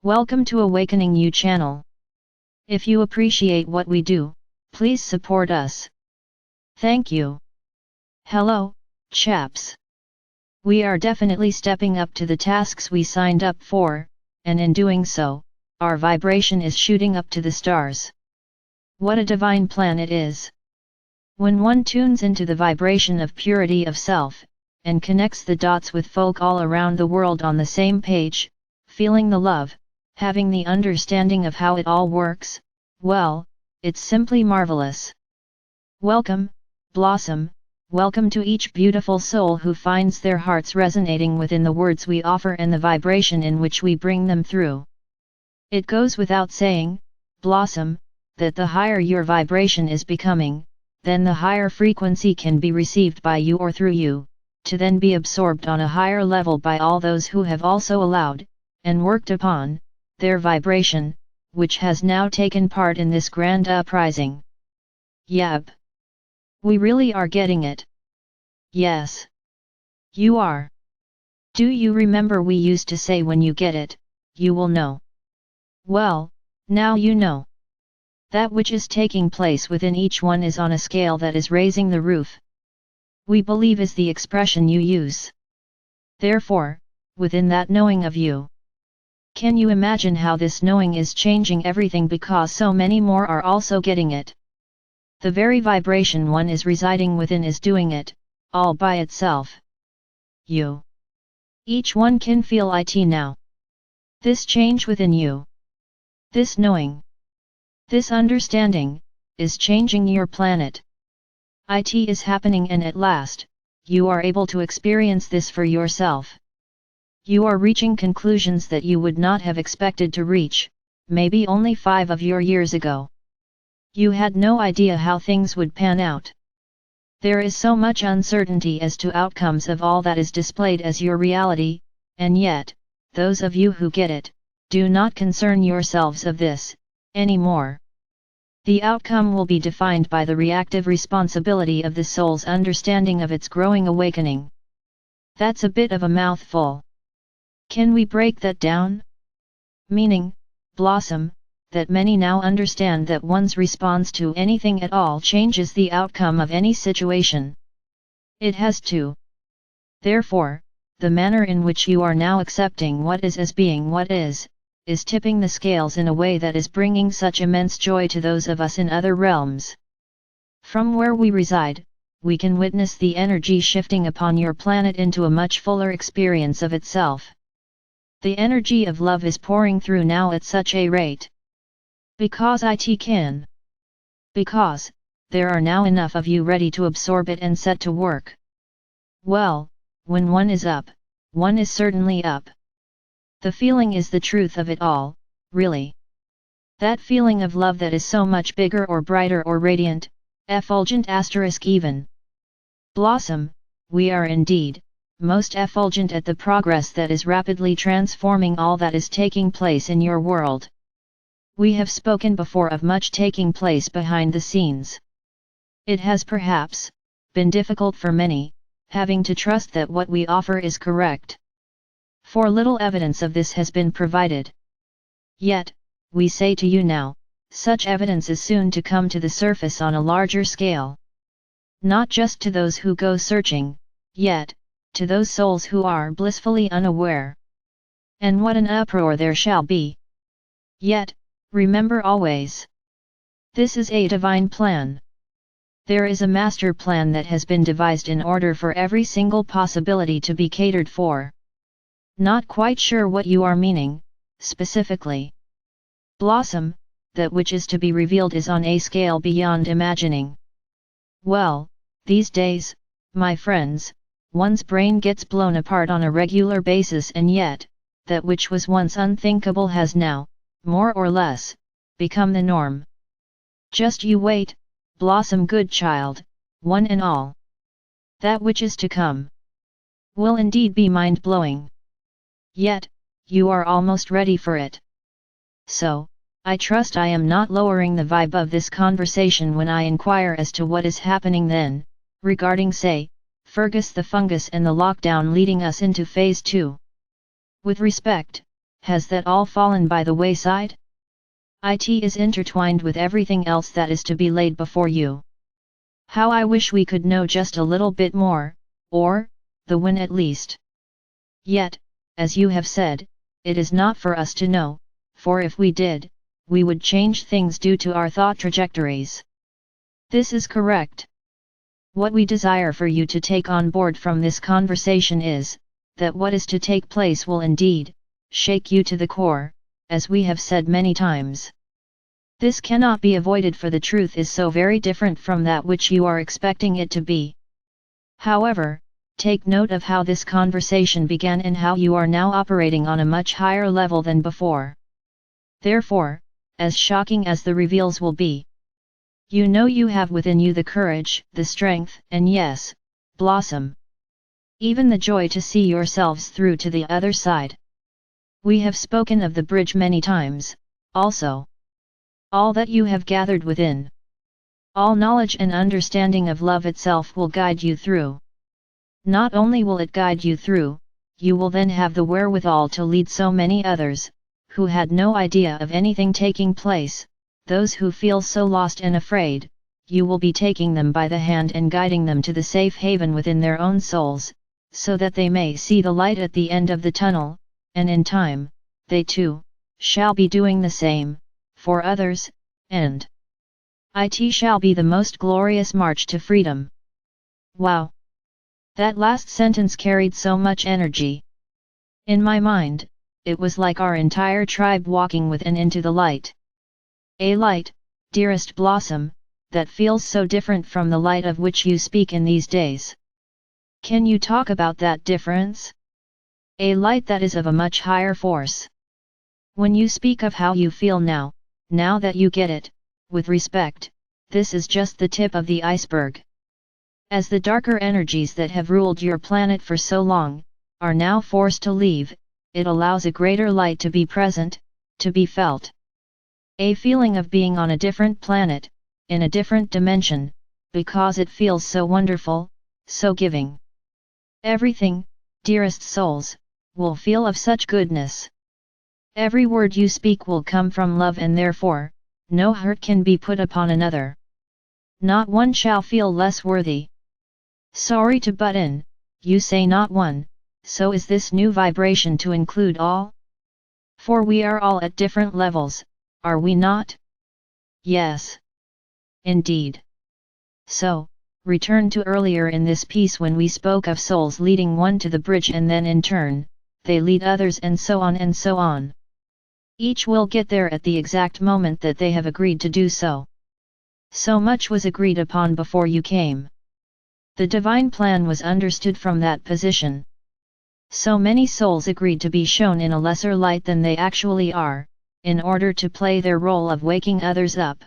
Welcome to AwakeningYOU channel. If you appreciate what we do, please support us. Thank you. Hello, chaps. We are definitely stepping up to the tasks we signed up for, and in doing so, our vibration is shooting up to the stars. What a divine plan it is! When one tunes into the vibration of purity of self, and connects the dots with folk all around the world on the same page, feeling the love, having the understanding of how it all works, well, it's simply marvelous. Welcome, Blossom, welcome to each beautiful soul who finds their hearts resonating within the words we offer and the vibration in which we bring them through. It goes without saying, Blossom, that the higher your vibration is becoming, then the higher frequency can be received by you or through you, to then be absorbed on a higher level by all those who have also allowed, and worked upon, their vibration, which has now taken part in this grand uprising. Yep. We really are getting it. Yes. You are. Do you remember we used to say when you get it, you will know? Well, now you know. That which is taking place within each one is on a scale that is raising the roof. We believe is the expression you use. Therefore, within that knowing of you, can you imagine how this knowing is changing everything because so many more are also getting it? The very vibration one is residing within is doing it, all by itself. You. Each one can feel it now. This change within you. This knowing. This understanding, is changing your planet. It is happening and at last, you are able to experience this for yourself. You are reaching conclusions that you would not have expected to reach, maybe only 5 of your years ago. You had no idea how things would pan out. There is so much uncertainty as to outcomes of all that is displayed as your reality, and yet, those of you who get it, do not concern yourselves of this, anymore. The outcome will be defined by the reactive responsibility of the soul's understanding of its growing awakening. That's a bit of a mouthful. Can we break that down? Meaning, Blossom, that many now understand that one's response to anything at all changes the outcome of any situation. It has to. Therefore, the manner in which you are now accepting what is as being what is tipping the scales in a way that is bringing such immense joy to those of us in other realms. From where we reside, we can witness the energy shifting upon your planet into a much fuller experience of itself. The energy of love is pouring through now at such a rate. Because it can. Because, there are now enough of you ready to absorb it and set to work. Well, when one is up, one is certainly up. The feeling is the truth of it all, really. That feeling of love that is so much bigger or brighter or radiant, effulgent * even. Blossom, we are indeed, most effulgent at the progress that is rapidly transforming all that is taking place in your world. We have spoken before of much taking place behind the scenes. It has perhaps been difficult for many, having to trust that what we offer is correct. For little evidence of this has been provided. Yet, we say to you now, such evidence is soon to come to the surface on a larger scale. Not just to those who go searching, yet, to those souls who are blissfully unaware. And what an uproar there shall be! Yet, remember always, this is a divine plan. There is a master plan that has been devised in order for every single possibility to be catered for. Not quite sure what you are meaning, specifically. Blossom, that which is to be revealed is on a scale beyond imagining. Well, these days, my friends, one's brain gets blown apart on a regular basis and yet, that which was once unthinkable has now, more or less, become the norm. Just you wait, Blossom Goodchild, one and all. That which is to come will indeed be mind-blowing. Yet, you are almost ready for it. So, I trust I am not lowering the vibe of this conversation when I inquire as to what is happening then, regarding say, Fergus the fungus and the lockdown leading us into phase 2. With respect, has that all fallen by the wayside? It is intertwined with everything else that is to be laid before you. How I wish we could know just a little bit more, or, the win at least. Yet, as you have said, it is not for us to know, for if we did, we would change things due to our thought trajectories. This is correct. What we desire for you to take on board from this conversation is, that what is to take place will indeed, shake you to the core, as we have said many times. This cannot be avoided, for the truth is so very different from that which you are expecting it to be. However, take note of how this conversation began and how you are now operating on a much higher level than before. Therefore, as shocking as the reveals will be, you know you have within you the courage, the strength, and yes, blossom, even the joy to see yourselves through to the other side. We have spoken of the bridge many times, also. All that you have gathered within, all knowledge and understanding of love itself will guide you through. Not only will it guide you through, you will then have the wherewithal to lead so many others, who had no idea of anything taking place, those who feel so lost and afraid, you will be taking them by the hand and guiding them to the safe haven within their own souls, so that they may see the light at the end of the tunnel, and in time, they too, shall be doing the same, for others, and it shall be the most glorious march to freedom. Wow! That last sentence carried so much energy. In my mind, it was like our entire tribe walking with and into the light. A light, dearest Blossom, that feels so different from the light of which you speak in these days. Can you talk about that difference? A light that is of a much higher force. When you speak of how you feel now that you get it, with respect, this is just the tip of the iceberg. As the darker energies that have ruled your planet for so long, are now forced to leave, it allows a greater light to be present, to be felt. A feeling of being on a different planet, in a different dimension, because it feels so wonderful, so giving. Everything, dearest souls, will feel of such goodness. Every word you speak will come from love, and therefore, no hurt can be put upon another. Not one shall feel less worthy. Sorry to butt in, you say not one, so is this new vibration to include all? For we are all at different levels, are we not? Yes. Indeed. So, return to earlier in this piece when we spoke of souls leading one to the bridge, and then in turn, they lead others, and so on and so on. Each will get there at the exact moment that they have agreed to do so. So much was agreed upon before you came. The divine plan was understood from that position. So many souls agreed to be shown in a lesser light than they actually are, in order to play their role of waking others up.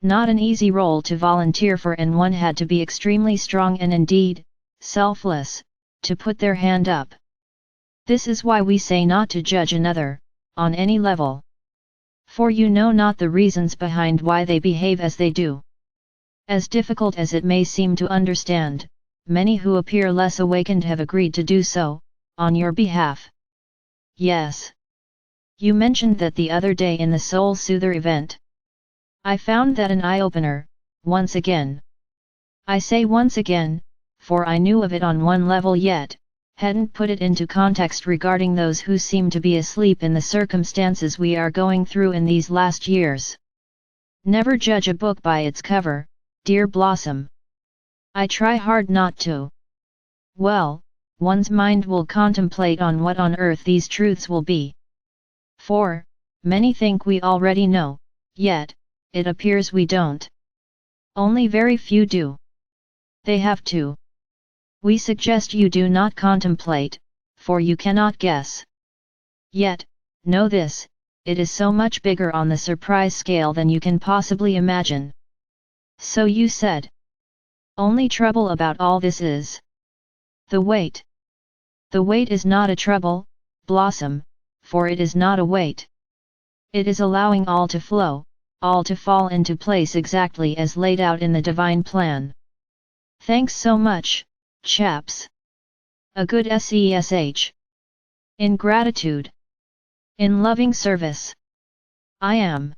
Not an easy role to volunteer for, and one had to be extremely strong and indeed, selfless, to put their hand up. This is why we say not to judge another, on any level. For you know not the reasons behind why they behave as they do. As difficult as it may seem to understand, many who appear less awakened have agreed to do so, on your behalf. Yes. You mentioned that the other day in the Soul Soother event. I found that an eye-opener, once again. I say once again, for I knew of it on one level yet, hadn't put it into context regarding those who seem to be asleep in the circumstances we are going through in these last years. Never judge a book by its cover, dear Blossom. I try hard not to. Well, one's mind will contemplate on what on earth these truths will be. For, many think we already know, yet, it appears we don't. Only very few do. They have to. We suggest you do not contemplate, for you cannot guess. Yet, know this, it is so much bigger on the surprise scale than you can possibly imagine. So you said. Only trouble about all this is the weight. The weight is not a trouble, Blossom, for it is not a weight. It is allowing all to flow, all to fall into place exactly as laid out in the divine plan. Thanks so much, chaps. A good SESH. In gratitude. In loving service. I am.